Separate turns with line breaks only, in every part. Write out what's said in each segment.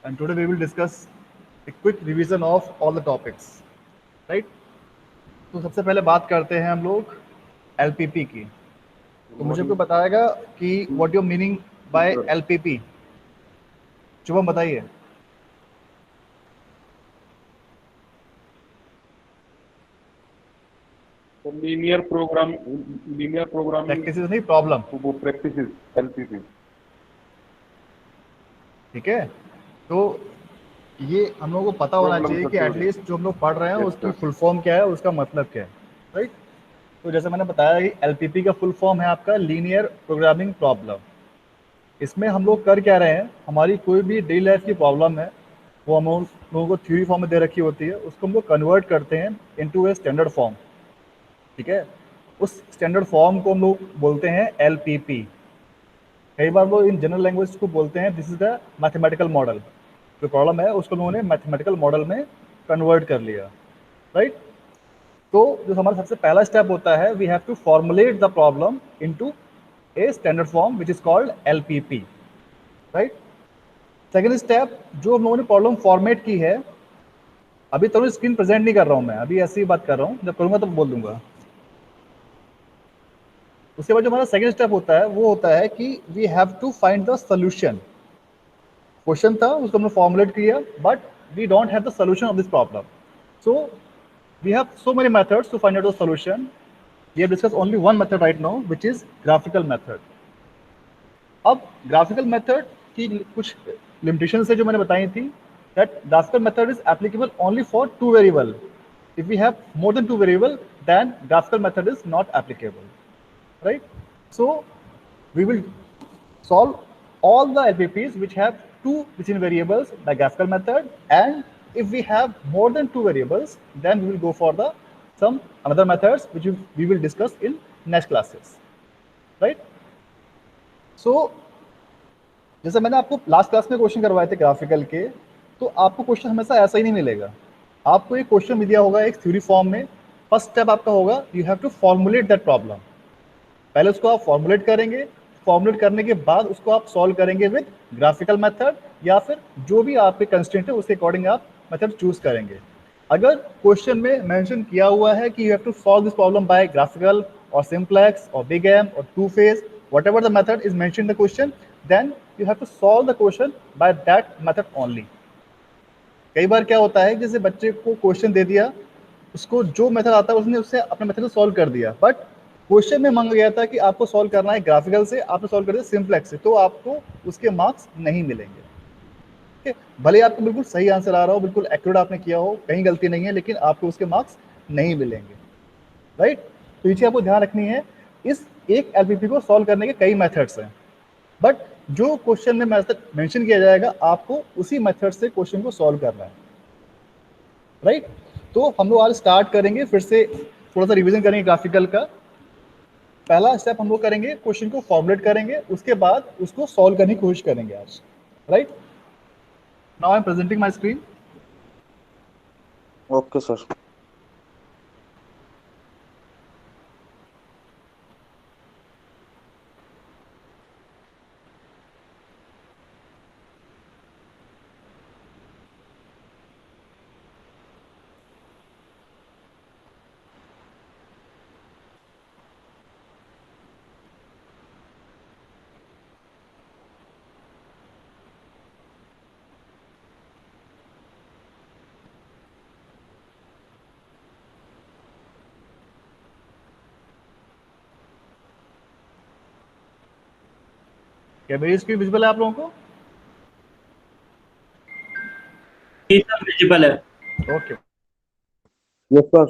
and today we will discuss a quick revision of all the topics, right? तो सबसे पहले बात करते हैं हम लोग एलपीपी की।
Good
तो मुझे कोई
morning.
बताएगा कि what you meaning bye
Sir.
LPP. Shubham बताइए।
So linear programming
प्रैक्टिस नहीं, प्रॉब्लम।
practices LPP.
ठीक है, तो ये हम लोगों को पता होना
Problem
चाहिए कि
theory.
एटलीस्ट जो हम लोग पढ़ रहे हैं
Yes,
उसकी
sir.
फुल फॉर्म क्या है, उसका मतलब क्या है, राइट? तो जैसे मैंने बताया कि एलपीपी का फुल फॉर्म है आपका लीनियर प्रोग्रामिंग प्रॉब्लम। इसमें हम लोग कर क्या रहे हैं, हमारी कोई भी डेली लाइफ की प्रॉब्लम है, वो हम लोगों को थ्योरी फॉर्म में दे रखी होती है, उसको हम लोग कन्वर्ट करते हैं इनटू ए स्टैंडर्ड फॉर्म। ठीक है, उस स्टैंडर्ड फॉर्म को हम लोग बोलते हैं एलपीपी। कई बार लोग इन जनरल लैंग्वेज को बोलते हैं this is the mathematical model. जो प्रॉब्लम है उसको लोगों ने मैथमेटिकल मॉडल में कन्वर्ट कर लिया, राइट? तो जो हमारा सबसे पहला स्टेप होता है, we have to formulate the problem into a standard form which is called LPP, right? Second step, जो हम लोगों ने प्रॉब्लम फॉर्मेट की है, अभी तो स्क्रीन प्रेजेंट नहीं कर रहा हूं मैं, अभी ऐसी ही बात कर रहा हूं, जब करूंगा तब बोल दूंगा। उसके बाद जो हमारा सेकेंड स्टेप होता है वो होता है कि we have to find the solution. Question था, उसको हमने फॉर्मुलेट किया, but we don't have the solution of this problem. So we have so many methods to find out the solution. We have discuss only one method right now which is graphical method. अब graphical method की कुछ limitation है जो मैंने बताई थी, that graphical method is applicable only for two variable. if we have more than two variable, then graphical method is not applicable, right? So we will solve all the LPPs which have two decision variables by graphical method, and if we have more than two variables, then we will go for the some another methods which we will discuss in next classes, right? So जैसे मैंने आपको last class में question करवाए थे graphical के, तो आपको question हमेशा ऐसा ही नहीं मिलेगा। आपको एक क्वेश्चन मिल दिया होगा एक थ्योरी फॉर्म में। फर्स्ट स्टेप आपका होगा, you have to formulate that problem. पहले उसको आप फॉर्मुलेट करेंगे, फॉर्मुलेट करने के बाद उसको आप सॉल्व करेंगे विद ग्राफिकल मेथड, या फिर जो भी आपके कंस्ट्रेंट है उसके अकॉर्डिंग आप मेथड चूज करेंगे। अगर क्वेश्चन में मेंशन किया हुआ है कि you have to solve this problem by graphical और सिंप्लेक्स और बिग एम और two phase, whatever the method is mention in the question, then you have to solve the question by that method only. कई बार क्या होता है, जैसे बच्चे को क्वेश्चन दे दिया, उसको जो मेथड आता है उसने उससे अपने मेथड से सॉल्व कर दिया, बट क्वेश्चन में मांगा गया था कि आपको सॉल्व करना है ग्राफिकल से, आपने सॉल्व कर दिया सिंप्लेक्स से, तो आपको उसके मार्क्स नहीं मिलेंगे। ठीक है, भले आपको बिल्कुल सही आंसर आ रहा हो, बिल्कुल एक्यूरेट आपने किया हो, कहीं गलती नहीं है, लेकिन आपको उसके मार्क्स नहीं मिलेंगे, राइट? तो ये चीज आपको ध्यान रखनी है। इस एक एलपीपी को सॉल्व करने के कई मेथड्स हैं, बट जो क्वेश्चन में मेथड मेंशन किया जाएगा आपको उसी मेथड से क्वेश्चन को सॉल्व करना है, राइट? तो हम लोग आज स्टार्ट करेंगे, फिर से थोड़ा सा रिवीजन करेंगे ग्राफिकल का। पहला स्टेप हम लोग करेंगे, क्वेश्चन को फॉर्मुलेट करेंगे, उसके बाद उसको सॉल्व करने की कोशिश करेंगे आज, right? Now I am presenting my screen.
Okay, sir.
क्या मेरी स्क्रीन विजिबल है आप लोगों को?
जी सब विजिबल है।
Okay.
Yes, sir.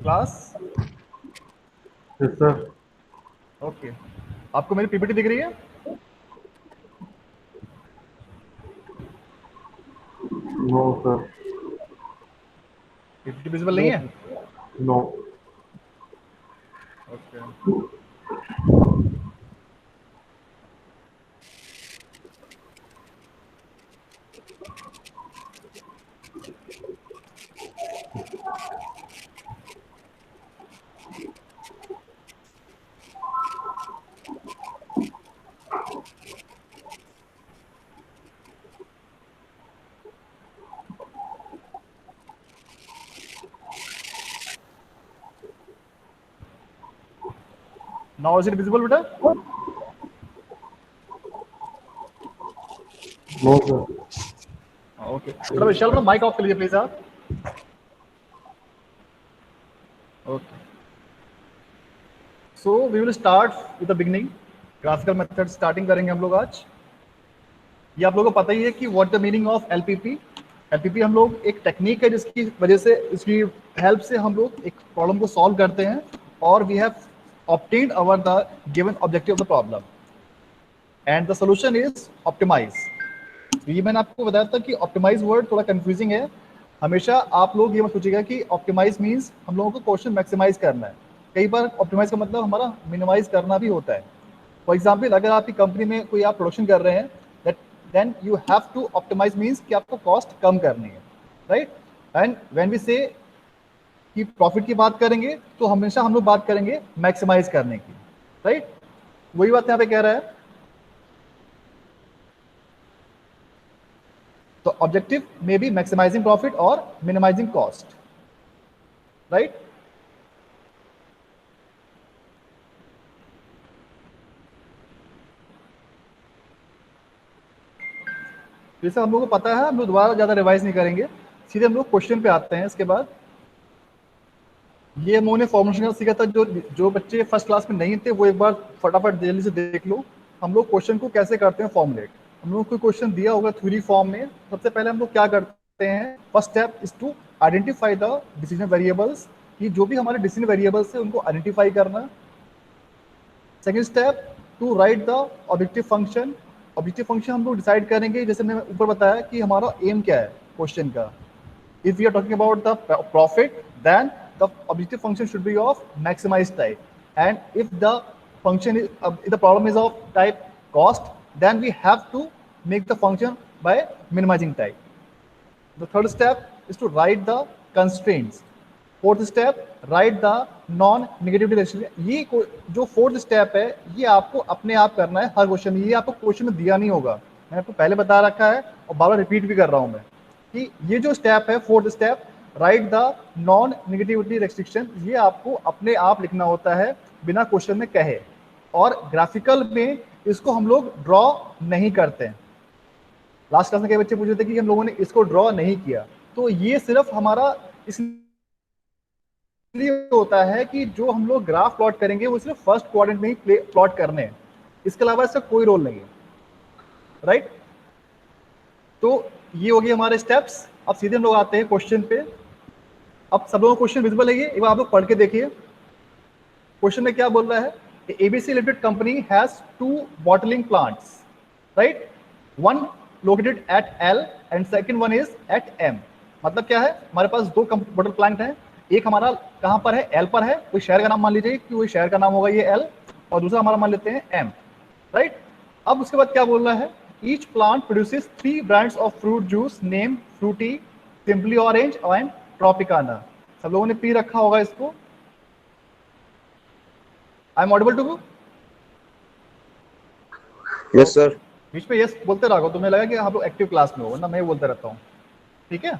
Class
Yes, sir.
Okay, आपको मेरी पीपीटी दिख रही है?
No, sir.
पीपीटी विजिबल नहीं है?
No.
Okay, now is it visible बेटा?
No, sir.
ओके, थोड़ा विशाल अपना माइक ऑफ कर लीजिए प्लीज आप। Okay, so we will start with the beginning. Graphical method starting करेंगे हम लोग आज। ये आप लोगों को पता ही है कि what the meaning of LPP. LPP हम लोग एक टेक्निक है जिसकी वजह से, इसकी हेल्प से हम लोग एक प्रॉब्लम को सॉल्व करते हैं और we have obtained our the given objective of the problem and the solution is optimise. ये मैंने आपको बताया था कि ऑप्टिमाइज वर्ड थोड़ा कंफ्यूजिंग है। हमेशा आप लोग ये मत सोचिएगा कि ऑप्टिमाइज मीन्स हम लोगों को क्वेश्चन मैक्सिमाइज करना है। कई बार ऑप्टिमाइज का मतलब हमारा मिनिमाइज करना भी होता है। फॉर एग्जाम्पल, अगर आपकी कंपनी में कोई आप प्रोडक्शन कर रहे हैं, then you have to optimise means कि आपको कॉस्ट कम करनी है, राइट? एंड व्हेन वी से कि प्रॉफिट की बात करेंगे तो हमेशा हम लोग बात करेंगे मैक्सिमाइज करने की, राइट? वही बात यहाँ पे कह रहा है। तो objective may be maximising profit और मिनिमाइजिंग कॉस्ट, राइट? जैसे हम लोग को पता है, हम लोग दोबारा ज्यादा रिवाइज नहीं करेंगे, सीधे हम लोग क्वेश्चन पे आते हैं। इसके बाद ये हम लोगों ने फॉर्मुलेशन सीखा था। जो बच्चे फर्स्ट क्लास में नहीं थे वो एक बार फटाफट जल्दी से देख लो। हम लोग क्वेश्चन को कैसे करते हैं फॉर्मुलेट। हम लोग को क्वेश्चन दिया होगा थ्योरी फॉर्म में। सबसे पहले हम लोग क्या करते हैं, first step is to identify the decision variables, कि जो भी हमारे डिसीजन वेरिएबल्स है उनको आइडेंटिफाई करना। Second step to write the objective function. Objective function हम लोग डिसाइड करेंगे, जैसे मैंने ऊपर बताया कि हमारा एम क्या है क्वेश्चन का। If we are talking about the profit, then the objective function should be of maximized type. And if the function is, if the problem is of type cost, then we have to make the function by minimizing type. The third step is to write the constraints. Fourth step, write the non-negativity restriction. ये जो fourth step है ये आपको अपने आप करना है हर question में। ये आपको क्वेश्चन में दिया नहीं होगा, मैंने आपको पहले बता रखा है और बार बार रिपीट भी कर रहा हूँ मैं कि ये जो स्टेप है, fourth step, right the non negativity restriction, ये आपको अपने आप लिखना होता है बिना क्वेश्चन में कहे। और ग्राफिकल में इसको हम लोग ड्रॉ नहीं करते हैं। लास्ट क्लास में कई बच्चे पूछ रहे थे कि हम लोगों ने इसको ड्रॉ नहीं किया, तो ये सिर्फ हमारा इसलिए होता है कि जो हम लोग ग्राफ प्लॉट करेंगे वो सिर्फ फर्स्ट क्वाड्रेंट में ही प्लॉट करने हैं, इसके अलावा इसका कोई रोल नहीं है, राइट? तो ये हो गए हमारे स्टेप्स। अब सीधे हम लोग आते हैं क्वेश्चन पे। अब सब लोगों को क्वेश्चन विजिबल है ये, एक बार आप लोग पढ़ के देखिए। क्वेश्चन में क्या बोल रहा है, ABC limited company has 2 bottling plants, right? One located at L and second one is at M. मतलब क्या है, हमारे पास 2 बॉटल प्लांट हैं, एक हमारा कहां पर है, एल पर है, कोई शहर का नाम मान लीजिए कि कोई शहर का नाम होगा ये एल, और दूसरा हमारा मान लेते हैं एम, राइट? अब उसके बाद क्या बोल रहा है, each plant produces 3 brands of fruit juice named Fruity, Simply Orange and Tropicana. सब लोगों ने पी रखा होगा इसको। I am audible to you?
Yes sir.
बीच में यस बोलते रहो, तुम्हें लगा कि आप लोग एक्टिव क्लास में हो, वरना मैं बोलता रहता हूँ, ठीक है?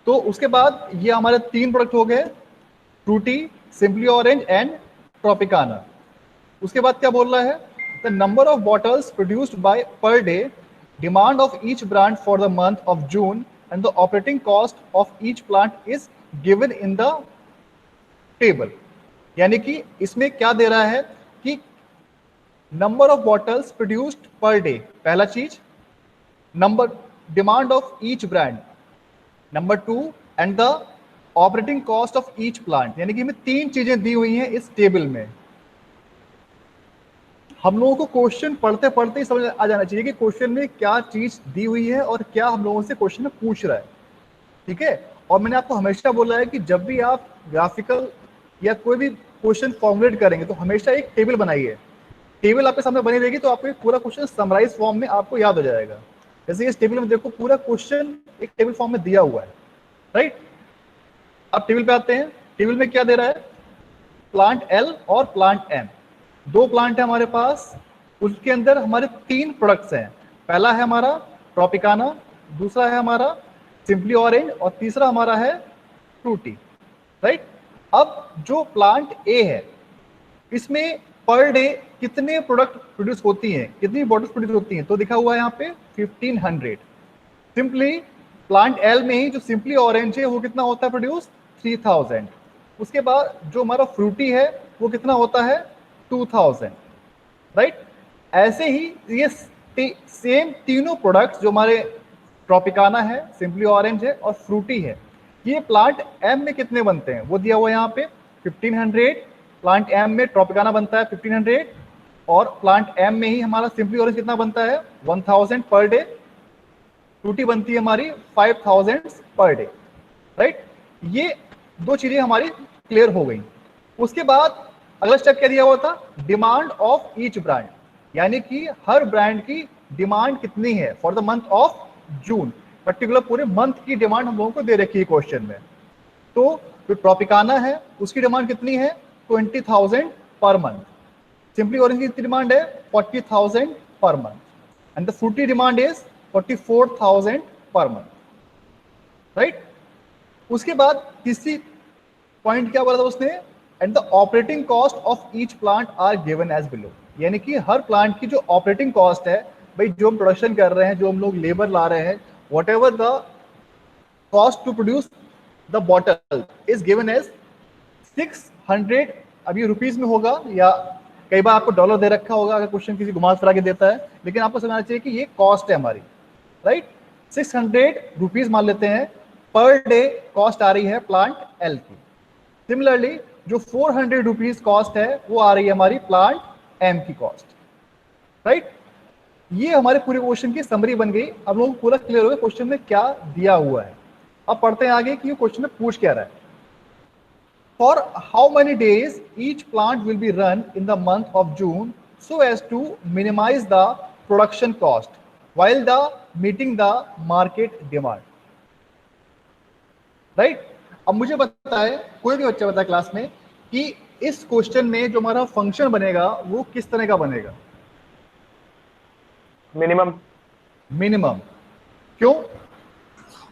तो उसके बाद ये हमारे 3 प्रोडक्ट हो गए, Frooti, Simply Orange and Tropicana. उसके बाद क्या बोल रहा है, the number of bottles produced by per day, demand of each brand for the month of June, and the operating cost of each plant is given in the table. यानी कि इसमें क्या दे रहा है कि number of bottles produced per day, पहला चीज, number demand of each brand, number 2, and the operating cost of each plant. यानी कि हमें 3 चीजें दी हुई हैं इस टेबल में। हम लोगों को क्वेश्चन पढ़ते पढ़ते ही समझ आ जाना चाहिए कि क्वेश्चन में क्या चीज दी हुई है और क्या हम लोगों से क्वेश्चन में पूछ रहा है। ठीक है, और मैंने आपको हमेशा बोला है कि जब भी आप ग्राफिकल या कोई भी क्वेश्चन फॉर्मुलेट करेंगे तो हमेशा एक टेबल बनाइए। टेबल आपके सामने बनी रहेगी तो आपको एक पूरा क्वेश्चन समराइज फॉर्म में आपको याद हो जाएगा। जैसे इस टेबल में देखो पूरा क्वेश्चन एक टेबल फॉर्म में दिया हुआ है, राइट। अब टेबल पे आते हैं। टेबल में क्या दे रहा है, प्लांट एल और प्लांट एम, 2 प्लांट है हमारे पास, उसके अंदर हमारे 3 प्रोडक्ट्स हैं। पहला है हमारा ट्रॉपिकाना, दूसरा है हमारा सिंपली ऑरेंज और तीसरा हमारा है फ्रूटी, राइट। अब जो प्लांट ए है इसमें पर डे कितने प्रोडक्ट प्रोड्यूस होती हैं, कितनी बॉटल्स प्रोड्यूस होती हैं, तो लिखा हुआ है यहाँ पे 1500। सिंपली प्लांट एल में ही जो सिंपली ऑरेंज है वो कितना होता है प्रोड्यूस, 3000। उसके बाद जो हमारा फ्रूटी है वो कितना होता है, 2000, राइट। ऐसे ही ये सेम तीनों प्रोडक्ट्स जो हमारे ट्रॉपिकाना है, सिंपली ऑरेंज है और फ्रूटी है, ये प्लांट एम में कितने बनते हैं वो दिया हुआ है यहाँ पे 1500। प्लांट एम में ट्रॉपिकाना बनता है 1500 और प्लांट एम में ही हमारा सिंपली ऑरेंज कितना बनता है 1000 पर डे, फ्रूटी बनती है हमारी 5000 पर डे, राइट। ये 2 चीजें हमारी क्लियर हो गई। उसके बाद अगला स्टेप क्या दिया हुआ था, डिमांड ऑफ ईच ब्रांड, यानी कि हर ब्रांड की डिमांड कितनी है for the month of June, particular पूरे मंथ की डिमांड हम लोगों को दे रखी है क्वेश्चन में। तो जो ट्रॉपिकाना है उसकी डिमांड कितनी है 20,000 पर मंथ, सिंपली ऑरेंज की डिमांड है 40,000 per month and the Frooti demand is 44,000 per month, right. उसके बाद तीसरी पॉइंट क्या बोला था उसने, and the operating cost of each plant are given as below, यानी कि हर प्लांट की जो ऑपरेटिंग कॉस्ट है, भाई जो हम प्रोडक्शन कर रहे हैं, जो हम लोग लेबर ला रहे हैं, whatever the cost to produce the bottle is given as 600। अब ये रुपीज में होगा या कई बार आपको डॉलर दे रखा होगा अगर क्वेश्चन किसी घुमा फिरा के देता है, लेकिन आपको समझना चाहिए कि ये कॉस्ट है हमारी, राइट। 600 रुपीज मान लेते हैं पर डे कॉस्ट आ रही है प्लांट एल की। सिमिलरली जो 400 रुपीज कॉस्ट है वो आ रही है हमारी प्लांट एम की कॉस्ट, राइट। ये हमारे पूरे क्वेश्चन की समरी बन गई। अब लोग पूरा क्लियर हो गया क्वेश्चन में क्या दिया हुआ है। अब पढ़ते हैं आगे कि ये क्वेश्चन में पूछ क्या रहा है। For how many days each plant will be run in the month of June so as to minimize the production cost while the meeting the market demand, right? अब मुझे बताए, कोई भी बच्चा बताए क्लास में कि इस क्वेश्चन में जो हमारा फंक्शन बनेगा वो किस तरह का बनेगा।
मिनिमम।
मिनिमम क्यों,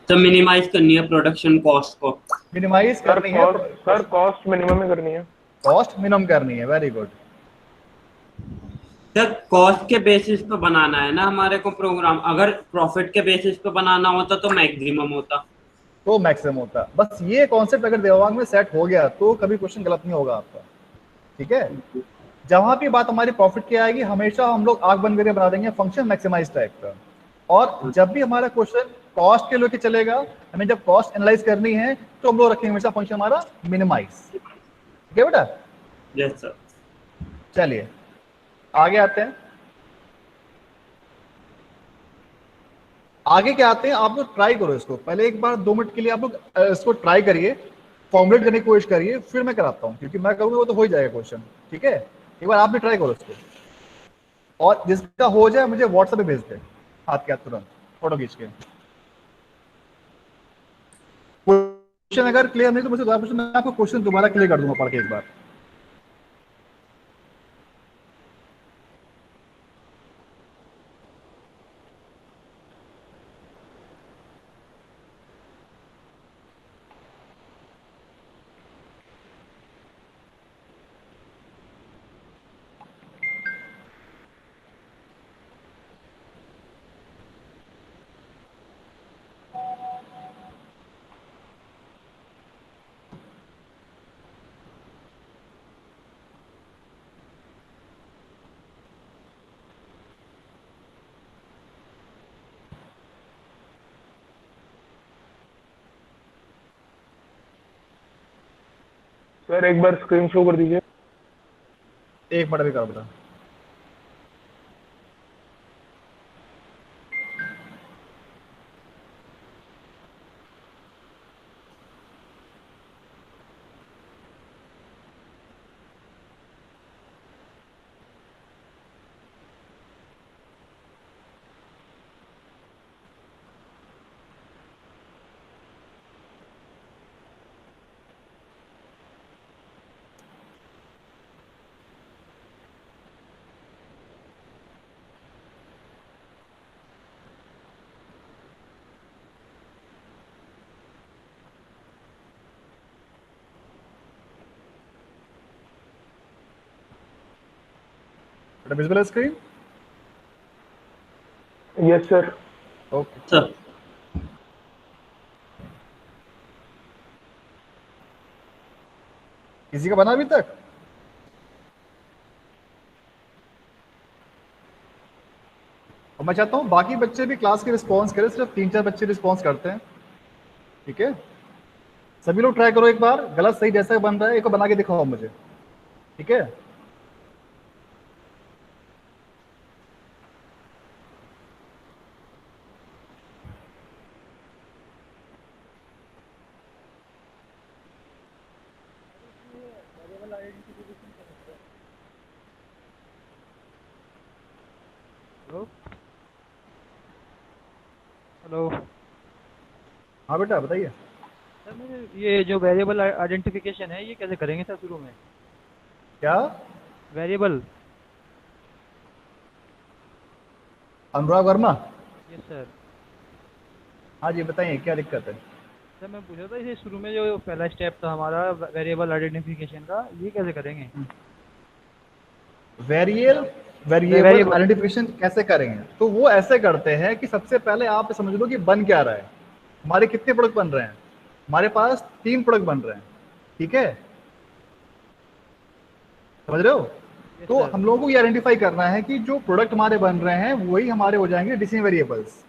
तो मिनिमाइज करनी है प्रोडक्शन कॉस्ट को।
मिनिमाइज
सर
करनी है,
सर कॉस्ट मिनिमम ही करनी है।
कॉस्ट मिनिमम करनी है, वेरी गुड।
सर कॉस्ट के बेसिस पे बनाना है ना हमारे को प्रोग्राम, अगर प्रॉफिट के बेसिस पे बनाना होता तो मैक्सिमम होता,
तो मैक्सिमम होता। बस ये कॉन्सेप्ट अगर दिमाग में सेट हो गया तो कभी क्वेश्चन गलत नहीं होगा आपका, ठीक है। जहां भी बात हमारी प्रॉफिट की आएगी हमेशा हम लोग आग बंद करके बना देंगे फंक्शन मैक्सिमाइज टाइप का। और जब भी हमारा क्वेश्चन कॉस्ट के लेके चलेगा, हमें जब कॉस्ट एनालाइज करनी है तो हम लोग रखेंगे हमेशा फंक्शन हमारा मिनिमाइज, ठीक है बेटा।
Yes sir.
चलिए आगे आते हैं। आगे क्या आते हैं, आप लोग ट्राई करो इसको पहले एक बार 2 मिनट के लिए आप लोग इसको ट्राई करिए, फॉर्मुलेट करने की कोशिश करिए, फिर मैं कराता हूँ क्योंकि मैं करूँगा वो तो हो ही जाएगा क्वेश्चन, ठीक है। एक बार आप भी ट्राई करो इसको और जिसका हो जाए मुझे व्हाट्सएप पे भेज दे हाथ के हाथ तुरंत फोटो खींच के। क्वेश्चन अगर क्लियर नहीं तो मुझे दोबारा पूछो, मैं आपको क्वेश्चन दोबारा क्लियर कर दूंगा पढ़ के एक बार।
सर एक बार स्क्रीन शो कर दीजिए।
एक मिनट भी कर बेटा। बेटा विजिबल है screen?
Yes sir.
Okay.
Sir
किसी का बना अभी तक? और मैं चाहता हूँ बाकी बच्चे भी क्लास के रिस्पॉन्स करें, सिर्फ 3-4 बच्चे रिस्पॉन्स करते हैं, ठीक है? सभी लोग ट्राई करो एक बार, गलत सही जैसा बन रहा है एक बार बना के दिखाओ मुझे, ठीक है?
Hello hello.
हाँ बेटा बताइए।
सर मुझे ये जो वेरिएबल आइडेंटिफिकेशन है ये कैसे करेंगे सर शुरू में?
क्या?
Variable.
Anurag Varma?
Yes sir.
हाँ जी बताइए, क्या दिक्कत है?
सर मैं पूछ रहा था इसे शुरू में जो पहला स्टेप था हमारा वेरिएबल आइडेंटिफिकेशन का, ये कैसे करेंगे?
वेरिएबल आइडेंटिफिकेशन कैसे करेंगे? तो वो ऐसे करते हैं कि सबसे पहले आप समझ लो कि बन क्या रहा है। हमारे कितने प्रोडक्ट बन रहे हैं? हमारे पास 3 प्रोडक्ट बन रहे हैं, ठीक है? समझ रहे हो?
यस
तो
सर।
हम लोगों को ये आइडेंटिफाई करना है कि जो प्रोडक्ट हमारे बन रहे हैं वही हमारे हो जाएंगे डिसीजन वेरिएबल्स,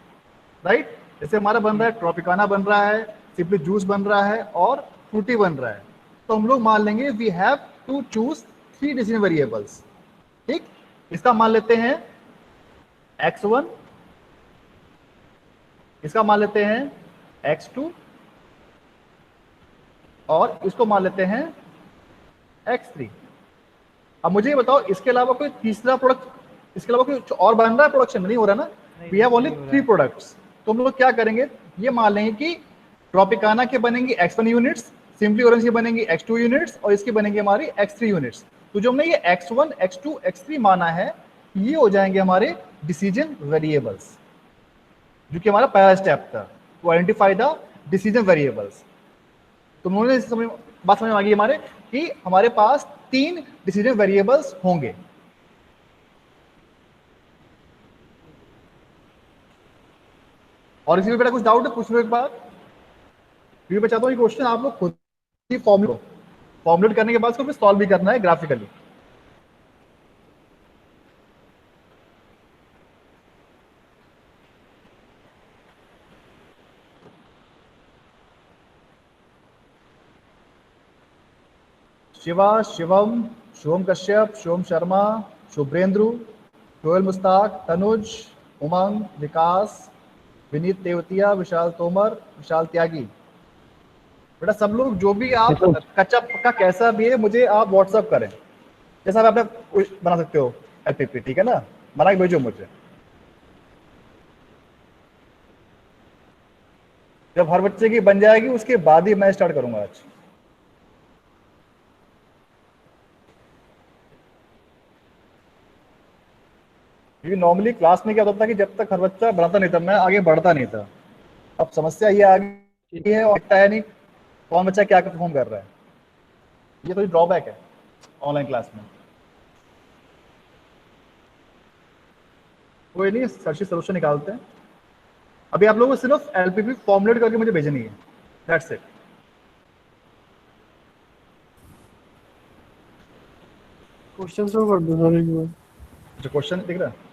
राइट? जैसे हमारा बन रहा है ट्रॉपिकाना बन रहा है, सिंपली जूस बन रहा है और फ्रूटी बन रहा है, तो हम लोग मान लेंगे we have to choose 3 decision variables, ठीक? इसका मान लेते हैं x1, इसका मान लेते हैं x2 और इसको मान लेते हैं x3। अब मुझे ये बताओ इसके अलावा कोई तीसरा प्रोडक्ट, इसके अलावा कोई और बन रहा है? प्रोडक्शन नहीं हो रहा ना? We have only 3 products. तो हम लोग क्या करेंगे, ये मान लेंगे कि ट्रॉपिकाना के बनेंगे x1 यूनिट्स, सिंपली ऑरेंज के बनेंगे x2 यूनिट्स और इसके बनेंगे हमारी x3 यूनिट्स। तो जो हमने ये x1 x2 x3 माना है ये हो जाएंगे हमारे डिसीजन वेरिएबल्स, जो कि हमारा पहला स्टेप था, to identify the decision variables. तो उन्होंने बात समझ में आ गई हमारे कि हमारे पास 3 डिसीजन वेरिएबल्स होंगे। और इसी में बेटा कुछ डाउट है पूछ लो एक बार। मैं चाहता हूँ ये क्वेश्चन आप लोग खुद ही फॉर्मुलेट करने के बाद उसको सॉल्व भी करना है ग्राफिकली। शिवा, शिवम, शुभम कश्यप, शुभम शर्मा, शुभ्रेंद्र, शोएल मुस्ताक, तनुज, उमंग, विकास, विनीत तेवतिया, विशाल तोमर, विशाल त्यागी। बेटा सब लोग जो भी आप कच्चा पक्का कैसा भी है मुझे आप व्हाट्सअप करें, जैसा आप अपना बना सकते हो एलपीपी, ठीक है ना? बना के भेजो मुझे। जब हर बच्चे की बन जाएगी उसके बाद ही मैं स्टार्ट करूंगा आज। क्योंकि नॉर्मली क्लास में क्या होता था कि जब तक हर बच्चा बनाता नहीं था मैं आगे बढ़ता नहीं था। अब समस्या ये आ गई है और दिखता है नहीं कौन बच्चा क्या परफॉर्म कर रहा है। ये थोड़ी ड्रॉबैक है ऑनलाइन क्लास में। कोई नहीं, सर्च सोल्यूशन निकालते हैं। अभी आप लोगों को सिर्फ एलपीपी फॉर्मुलेट करके मुझे भेजनी है, दैट्स इट।
क्वेश्चन सॉल्व कर दो सर एक बार।
जो क्वेश्चन दिख रहा है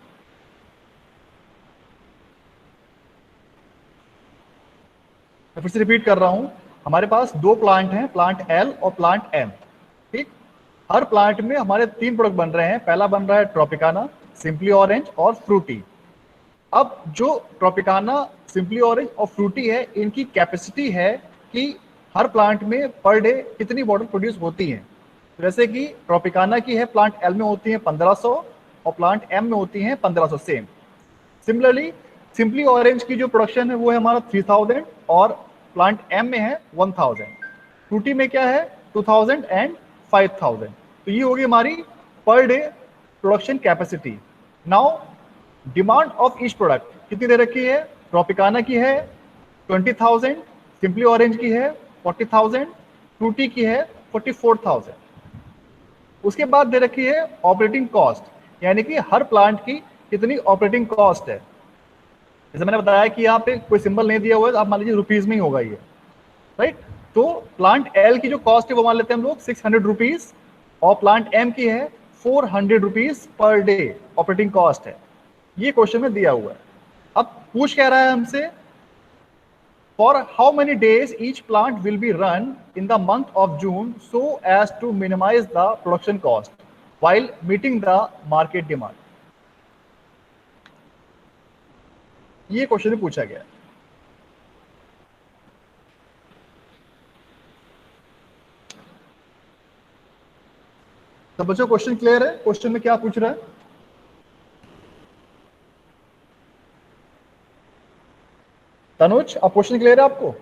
मैं फिर से रिपीट कर रहा हूं। हमारे पास 2 प्लांट हैं, प्लांट एल और प्लांट एम। ठीक, हर प्लांट में हमारे 3 प्रोडक्ट बन रहे हैं। पहला बन रहा है ट्रॉपिकाना, सिंपली ऑरेंज और फ्रूटी। अब जो ट्रॉपिकाना, सिंपली ऑरेंज और फ्रूटी है, इनकी कैपेसिटी है कि हर प्लांट में पर डे कितनी बॉटल प्रोड्यूस होती हैं। जैसे कि ट्रॉपिकाना की है, प्लांट एल में होती है 1500 और प्लांट एम में होती है 1500 सेम। सिमिलरली सिंपली ऑरेंज की जो प्रोडक्शन है वो है हमारा 3000 और प्लांट एम में है 1000। फ्रूटी में क्या है 2000 एंड 5000। तो ये होगी हमारी per day production capacity. Now demand of each product कितनी दे रखी है? ट्रॉपिकाना की है 20,000, सिंपली ऑरेंज की है 40,000, फ्रूटी की है 44,000। उसके बाद दे रखी है ऑपरेटिंग कॉस्ट, यानी कि हर प्लांट की कितनी ऑपरेटिंग कॉस्ट है। जैसे मैंने बताया कि यहाँ पे कोई सिंबल नहीं दिया हुआ है, तो आप मान लीजिए रुपीज में ही होगा ये, राइट। तो प्लांट एल की जो कॉस्ट है वो मान लेते हैं हम लोग 600 रुपीज और प्लांट एम की है 400 rupees per day operating cost है। ये क्वेश्चन में दिया हुआ है। अब पूछ कह रहा है हमसे for how many days each plant will be run in the month of June so as to minimize the production cost while meeting the market demand। ये क्वेश्चन पूछा गया। तो बच्चों क्वेश्चन क्लियर है? क्वेश्चन में क्या पूछ रहा है? तनुज, अब क्वेश्चन क्लियर है आपको?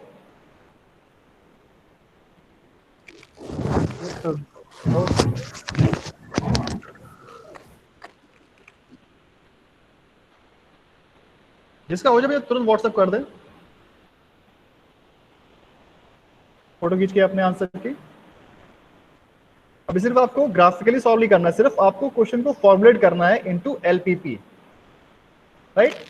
जिसका हो जाए भैया तुरंत व्हाट्सएप कर दे, फोटो खींच के अपने आंसर की। अभी सिर्फ आपको ग्राफिकली सॉल्व नहीं करना है, सिर्फ आपको क्वेश्चन को फॉर्मुलेट करना है इनटू एलपीपी, राइट।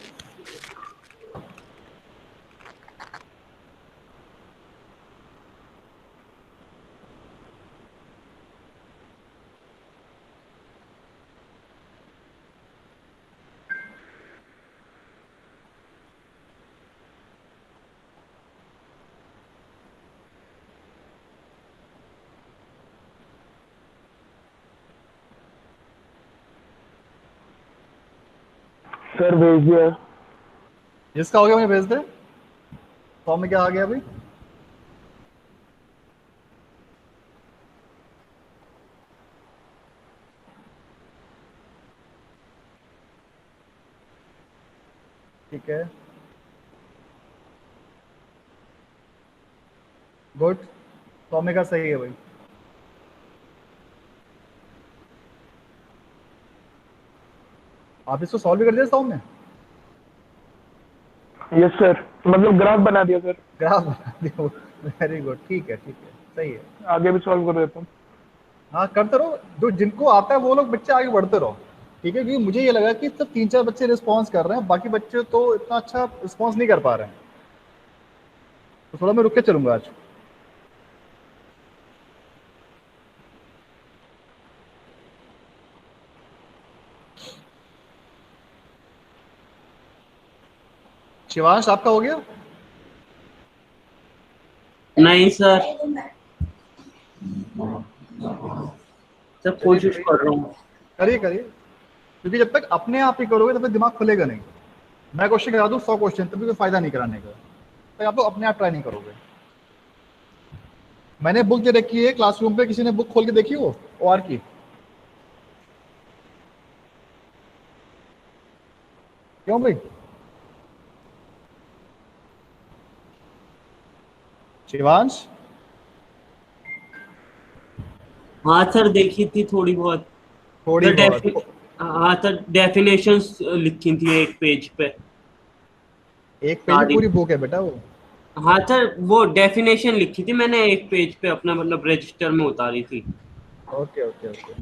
सर भेज दिया।
जिसका हो गया मुझे भेज दे। फॉर्म में क्या आ गया अभी? ठीक है, गुड। फॉर्म में क्या सही है भाई? आप इसको सॉल्व भी कर दिया फॉर्म में?
यस सर, मतलब ग्राफ बना दिया सर।
ग्राफ बना दिया, वेरी गुड। ठीक है, ठीक है, सही है।
आगे भी सॉल्व कर देता हूँ।
हाँ करते रहो, जो जिनको आता है वो लोग बच्चे आगे बढ़ते रहो, ठीक है। क्योंकि मुझे ये लगा कि सिर्फ 3-4 बच्चे रिस्पॉन्स कर रहे हैं, बाकी बच्चे तो इतना अच्छा रिस्पॉन्स नहीं कर पा रहे हैं, तो थोड़ा मैं रुक के चलूंगा आज। शिवांश आपका हो गया?
नहीं सर, सर कोशिश कर रहा हूँ।
करिए करिए, क्योंकि जब तक अपने आप ही करोगे तब तक दिमाग खुलेगा नहीं। मैं क्वेश्चन करा दूँ 100 क्वेश्चन, तभी कोई फायदा नहीं कराने का, तो आप लोग अपने आप ट्राई नहीं करोगे। मैंने बुक दे रखी है क्लासरूम पे, किसी ने बुक खोल के देखी वो OR की? क्यों भाई? शिवांश?
हाँ सर, देखी थी थोड़ी बहुत।
थोड़ी बहुत?
हाँ सर, डेफिनेशंस लिखी थी एक पेज पे।
एक पेज में पूरी बुक है बेटा वो।
हाँ सर, वो डेफिनेशन लिखी थी मैंने एक पेज पे, अपना मतलब रजिस्टर में उतारी थी।
Okay okay okay.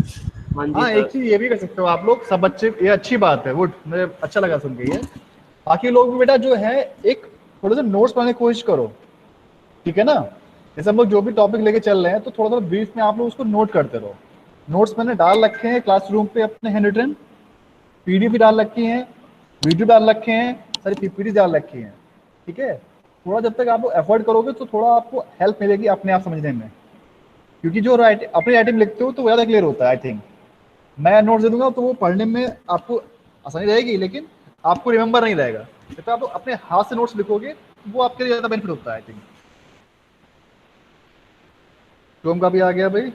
हाँ जी
हाँ,
सर।
एक चीज ये भी कर सकते हो आप लोग, सब बच्चे, ये अच्छी बात है, वो मुझे अच्छा लगा सुन के। ये बाकी लोग भी बेटा जो है एक थोड़े से नोट्स बनाने की कोशिश करो, ठीक है ना। जैसे हम लोग जो भी टॉपिक लेके चल रहे हैं तो थोड़ा थोड़ा ब्रीफ में आप लोग उसको नोट करते रहो। नोट्स मैंने डाल रखे हैं क्लासरूम पे अपने हैंड रिटन, PDF भी डाल रखी हैं, वीडियो डाल रखे हैं, सारी PPT डाल रखी हैं, ठीक है। थोड़ा जब तक आप लोग एफर्ट करोगे तो थोड़ा आपको हेल्प मिलेगी अपने आप समझने में, क्योंकि जो अपनी राइटिंग लिखते हो तो वो ज़्यादा क्लियर होता है। आई थिंक मैं नोट्स दे दूंगा तो वो पढ़ने में आपको आसानी रहेगी, लेकिन आपको रिमेंबर नहीं रहेगा। तो आप अपने हाथ से नोट्स लिखोगे वो आपके लिए ज़्यादा बेनिफिट होता है। आई थिंक टॉम का भी आ गया भाई।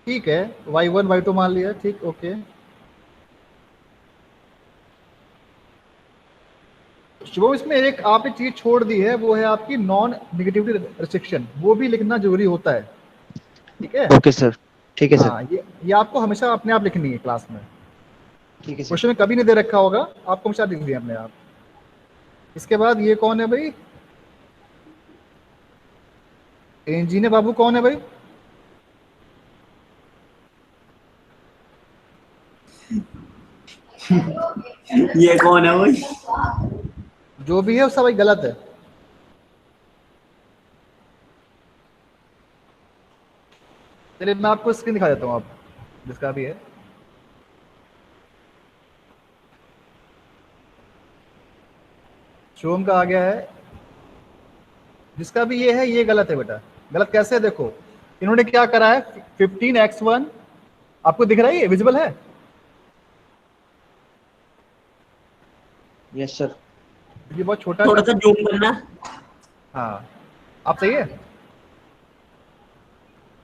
ठीक है, y1 y2 मान लिया, ठीक, ओके। शुभम इसमें एक आपने चीज छोड़ दी है, वो है आपकी नॉन नेगेटिविटी रिस्ट्रिक्शन, वो भी लिखना जरूरी होता है। ठीक है,
ओके सर, ठीक है सर,
हाँ, ये आपको हमेशा अपने आप लिखनी है क्लास में।
ठीक है सर।
क्वेश्चन में कभी नहीं दे रखा होगा, आपको हमेशा लिख दिया अपने आप। इसके बाद ये कौन है भाई? इंजीनियर बाबू कौन है भाई?
ये कौन है भाई?
जो भी है सब भाई गलत है। चलिए मैं आपको स्क्रीन दिखा देता हूँ, आप जिसका भी है। शोम का आ गया है, जिसका भी ये है ये गलत है बेटा। गलत कैसे है देखो, इन्होंने क्या करा है, 15x1 आपको दिख रहा है, ये विजिबल है?
Yes sir.
ये बहुत छोटा
थोड़ा
है।
सा जूम करना।
हाँ, आप सही है।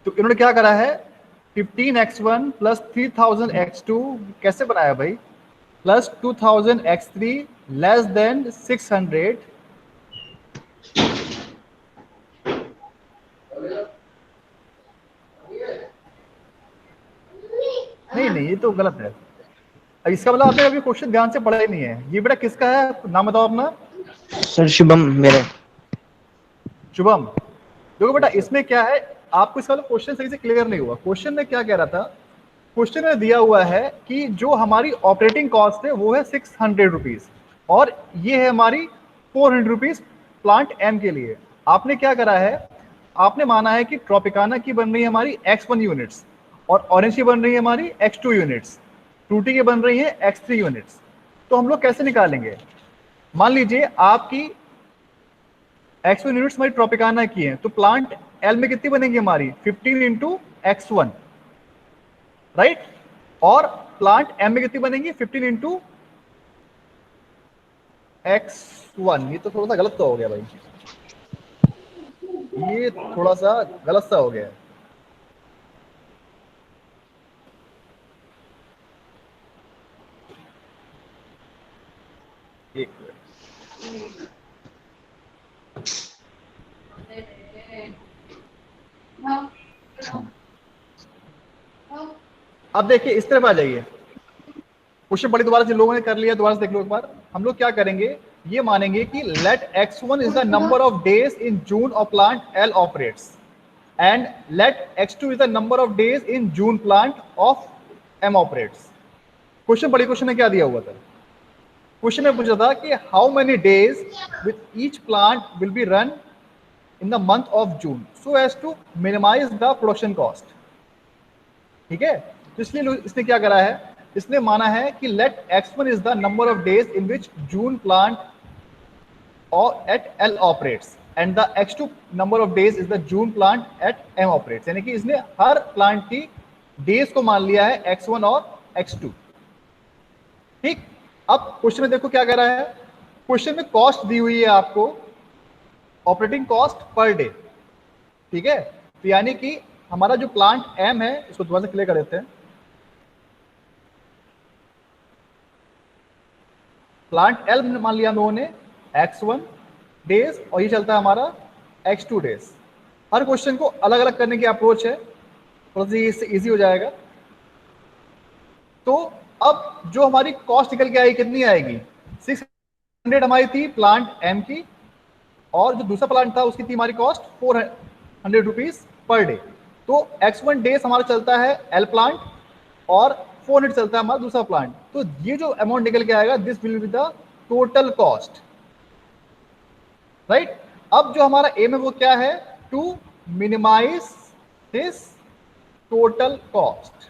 तो इन्होंने क्या करा है, 15x1 प्लस 3000x2 कैसे बनाया भाई, प्लस 2000x3 लेस देन 600। नहीं नहीं, ये तो गलत है। इसका मतलब आपने अभी क्वेश्चन ध्यान से पढ़ा ही नहीं है। ये बेटा किसका है, नाम बताओ अपना।
सर शुभम मेरा।
शुभम, देखो बेटा इसमें क्या है, आपको इसका क्वेश्चन सही से क्लियर नहीं हुआ। क्वेश्चन में क्या कह रहा था, क्वेश्चन में दिया हुआ है कि जो हमारी ऑपरेटिंग कॉस्ट है वो है 600 रुपीज, और ये है हमारी 400 रुपीज प्लांट एम के लिए। आपने क्या करा है, आपने माना है कि ट्रॉपिकाना की बन रही है हमारी x1 यूनिट्स, और ऑरेंज की बन रही है हमारी x2 यूनिट्स, फ्रूटी की बन रही है x3 यूनिट्स। तो हम लोग कैसे निकालेंगे, मान लीजिए आपकी x1 यूनिट्स हमारी ट्रॉपिकाना की है, तो प्लांट एल में कितनी बनेगी हमारी, 15 इंटू x1, राइट। और प्लांट एम में कितनी बनेगी, 15 इंटू x1। ये तो थोड़ा सा गलत सा हो गया भाई, ये थोड़ा सा गलत सा हो गया। एक मिनट, अब देखिए इस तरफ आ जाइए। क्वेश्चन बड़ी दोबारा से लोगों ने कर लिया, दोबारा से देख लो एक बार। हम लोग क्या करेंगे, ये मानेंगे कि let x1 is the number of days in June of plant L operates, and let x2 is the number of days in June plant of M operates. Question बड़ी क्वेश्चन में क्या दिया हुआ था, क्वेश्चन में पूछा था कि how many days with each plant will be run in the month of June so as to minimise the production cost. ठीक है, तो इसलिए इसने क्या करा है, इसने माना है कि let x1 is the number of days in which June plant और at L operates, and the x2 number of days is the June plant at M operates. यानी कि इसने हर प्लांट की डेज को मान लिया है x1 और x2। ठीक, अब क्वेश्चन में देखो क्या कह रहा है, क्वेश्चन में कॉस्ट दी हुई है आपको, ऑपरेटिंग कॉस्ट पर डे। ठीक है, तो यानी कि हमारा जो प्लांट एम है, इसको दोबारा से क्लियर कर देते हैं। प्लांट एल मान लिया हम लोगों ने x1 डेज, और ये चलता है हमारा x2 डेज। हर क्वेश्चन को अलग अलग करने की अप्रोच है, थोड़ा सा इससे इजी हो जाएगा। तो अब जो हमारी कॉस्ट निकल के आएगी कितनी आएगी, 600 हमारी थी प्लांट एम की, और जो दूसरा प्लांट था उसकी थी हमारी कॉस्ट 400 रुपीज पर डे। तो x1 डेज हमारा चलता है एल प्लांट, और 400 चलता है हमारा दूसरा प्लांट। तो ये जो अमाउंट निकल के आएगा, this will be the total cost, right. अब जो हमारा एम है वो क्या है, to minimise this total cost.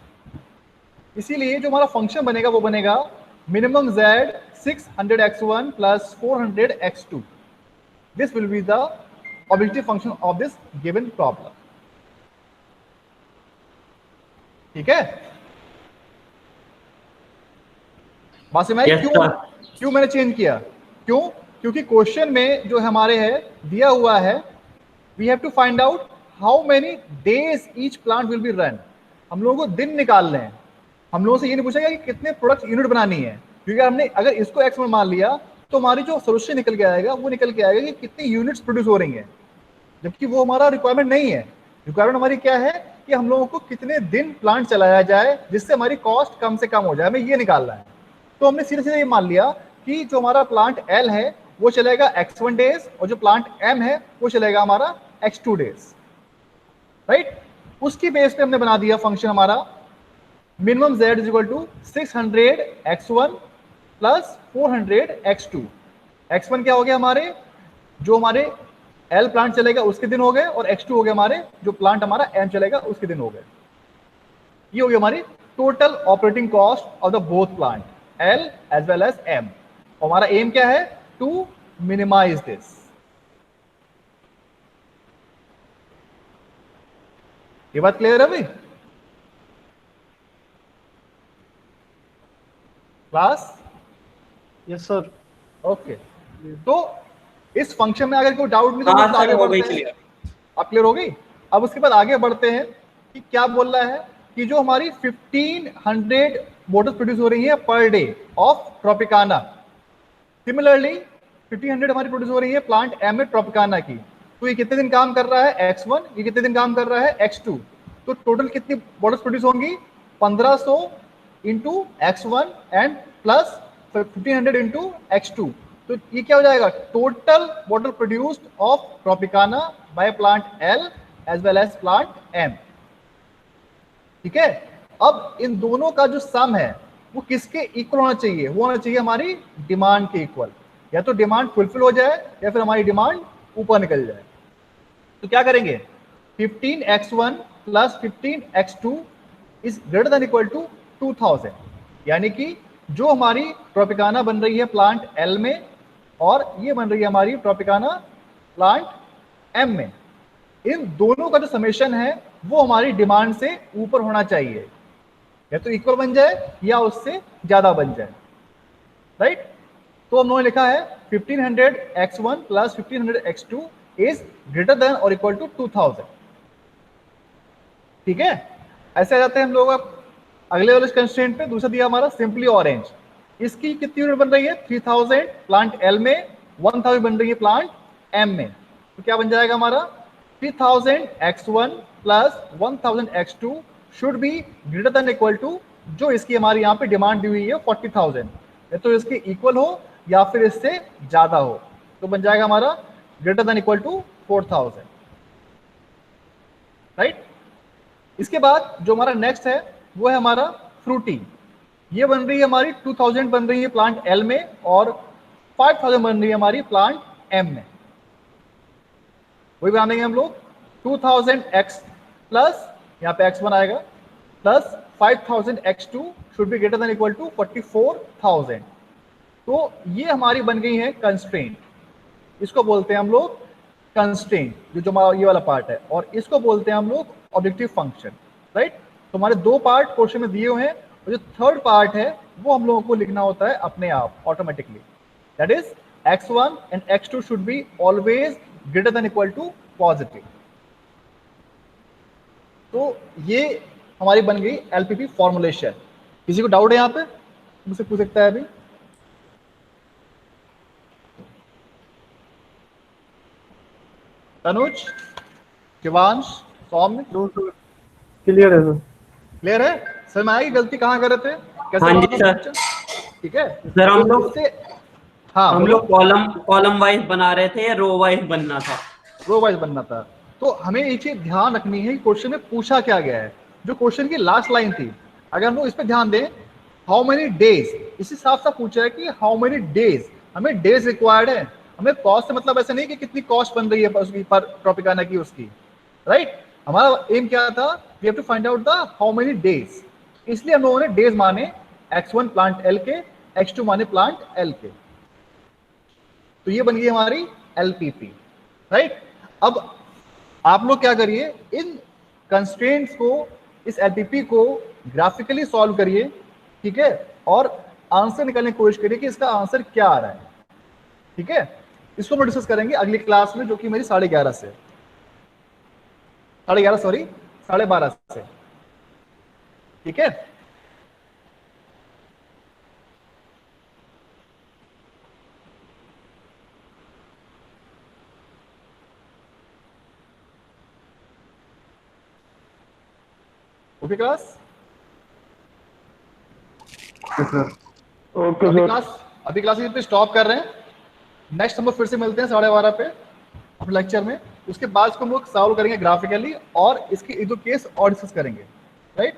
इसीलिए जो हमारा फंक्शन बनेगा वो बनेगा minimum z 600x1 plus 400x2। This will be the objective function of this given problem. ठीक है, बात समझ आई?
Yes,
क्यों
sir.
क्यों मैंने चेंज किया? क्यों? क्योंकि क्वेश्चन में जो हमारे है दिया हुआ है, we have to find out how many days each plant will be run. हम लोगों को दिन निकालने हैं. हम लोगों से ये नहीं पूछा गया कि कितने प्रोडक्ट यूनिट बनानी है, क्योंकि हमने अगर इसको एक्स में मान लिया तो हमारी जो सोल्यूशन निकल के आएगा वो निकल के आएगा कि कितनी यूनिट्स प्रोड्यूस हो रही हैं, जबकि वो हमारा रिक्वायरमेंट नहीं है. रिक्वायरमेंट हमारी क्या है कि हम लोगों को कितने दिन प्लांट चलाया जाए जिससे हमारी कॉस्ट कम से कम हो जाए, हमें ये निकालना है. तो हमने सीधे सीधे ये मान लिया कि जो हमारा प्लांट L है वो चलेगा x1 डेज और जो प्लांट M है वो चलेगा हमारा x2 डेज. राइट, उसकी बेस पे हमने बना दिया फंक्शन हमारा minimum z is equal to 600 x1 plus 400 x2. x1 क्या हो गया हमारे, जो हमारे L प्लांट चलेगा उसके दिन हो गए, और x2 हो गया हमारे जो प्लांट हमारा M चलेगा उसके दिन हो गए. ये हो गई हमारी total operating cost of the both plant L as well as M. और हमारा एम क्या है, टू मिनिमाइज दिस. ये बात क्लियर है भाई क्लास?
Yes sir.
ओके, तो इस फंक्शन में अगर कोई डाउट नहीं तो
हाँ
हम
सर,
आगे
हो गई
बढ़ते हैं.
क्लियर.
अब क्लियर हो गई. अब उसके बाद आगे बढ़ते हैं कि क्या बोल रहा है कि जो हमारी 1500 बोटल्स प्रोड्यूस हो रही है per day of Tropicana, similarly 1500 हमारी प्रोड्यूस हो रही है प्लांट एम में ट्रॉपिकाना की. तो ये कितने दिन काम कर रहा है x1, ये कितने दिन काम कर रहा है x2. तो टोटल कितनी बोटल्स प्रोड्यूस होंगी, 1500 into x1 and plus 1500 into x2. तो ये क्या हो जाएगा, total bottle produced of Tropicana by plant L as well as plant M. ठीक है, अब इन दोनों का जो सम है वो किसके इक्वल होना चाहिए, वो होना चाहिए हमारी डिमांड के इक्वल. या तो डिमांड फुलफिल हो जाए या फिर हमारी डिमांड ऊपर निकल जाए. तो क्या करेंगे, 15x1 plus 15x2 is greater than equal to 2000. यानी कि जो हमारी ट्रॉपिकाना बन रही है प्लांट L में और ये बन रही है हमारी ट्रॉपिकाना प्लांट M में, इन दोनों का जो समेशन है वो हमारी डिमांड से ऊपर होना चाहिए. या तो इक्वल बन जाए या उससे ज्यादा बन जाए. राइट, तो हमने लिखा है 1500x1 plus 1500x2 is greater then और इक्वल टू 2000. ठीक है, ऐसे आ जाते हैं हम लोग अब अगले वाले कंस्ट्रेंट पे. दूसरा दिया हमारा सिंपली ऑरेंज, इसकी कितनी यूनिट बन रही है, 3000 प्लांट L में, 1000 बन रही है प्लांट M में. तो क्या बन जाएगा हमारा 3000x1 plus 1000x2 should be greater than equal to जो इसकी हमारी यहाँ पे डिमांड दी हुई है 40,000. या तो इसके इक्वल हो या फिर इससे ज्यादा हो. तो बन जाएगा हमारा greater than equal to 4000. Right, इसके बाद जो हमारा नेक्स्ट है वो है हमारा फ्रूटी. ये बन रही है हमारी 2000 बन रही है प्लांट L में और 5000 बन रही है हमारी प्लांट M में. वही बना देंगे हम लोग 2000x प्लस यहाँ पे x1 आएगा plus 5000x2 should be greater than equal to 44,000. तो ये हमारी बन गई है कंस्ट्रेंट. इसको बोलते हैं हम लोग कंस्ट्रेंट, जो हमारा ये वाला पार्ट है, और इसको बोलते हैं हम लोग ऑब्जेक्टिव फंक्शन. राइट, तो हमारे दो पार्ट क्वेश्चन में दिए हुए हैं और जो थर्ड पार्ट है वो हम लोगों को लिखना होता है अपने आप automatically. That is x1 and x2 should be always greater than equal to positive. तो ये हमारी बन गई एलपीपी फॉर्मुलेशन. किसी को डाउट है यहाँ पे, मुझसे पूछ सकता है अभी. तनुज, शिवांश, सौम्य,
क्लियर है सर.
क्लियर है? सर मैं आएगी गलती कहाँ कर रहे थे, कैसे
हाँ जी
बना था
सर.
question? ठीक है
सर हम लोग
हाँ
हम लोग कॉलम वाइज बना रहे थे या रो वाइज बनना था?
रो वाइज बनना था. तो हमें एक चीज ध्यान रखनी है कि क्वेश्चन में पूछा क्या गया है. जो क्वेश्चन की लास्ट लाइन थी, अगर हम लोग इस पे ध्यान दें, हाउ मेनी डेज, इसी हिसाब से पूछा है कि हाउ मेनी डेज, हमें डेज रिक्वायर्ड है. हमें कॉस्ट से मतलब ऐसा नहीं कि कितनी कॉस्ट बन रही है उसकी पर ट्रॉपिकाना की उसकी. राइट, हमारा एम क्या था, we have to find out the how many days. इसलिए हम लोगों ने डेज माने x1 प्लांट L के, x2 माने प्लांट L के. तो ये बन गई हमारी LPP, राइट। अब आप लोग क्या करिए, इन कंस्ट्रेंट्स को, इस LPP को ग्राफिकली सॉल्व करिए, ठीक है, और आंसर निकालने की कोशिश करिए कि इसका आंसर क्या आ रहा है, ठीक है। इसको हम डिस्कस करेंगे अगली क्लास में, जो कि मेरी 11:30 से 12:30 से, ठीक है। ओके क्लास,
ओके
अभी
सर।
क्लास पे स्टॉप कर रहे हैं। नेक्स्ट हम लोग फिर से मिलते हैं 12:30 पे अपने लेक्चर में। उसके बाद इसको हम लोग सॉल्व करेंगे ग्राफिकली, और इसके एक दो केस और डिस्कस करेंगे, राइट।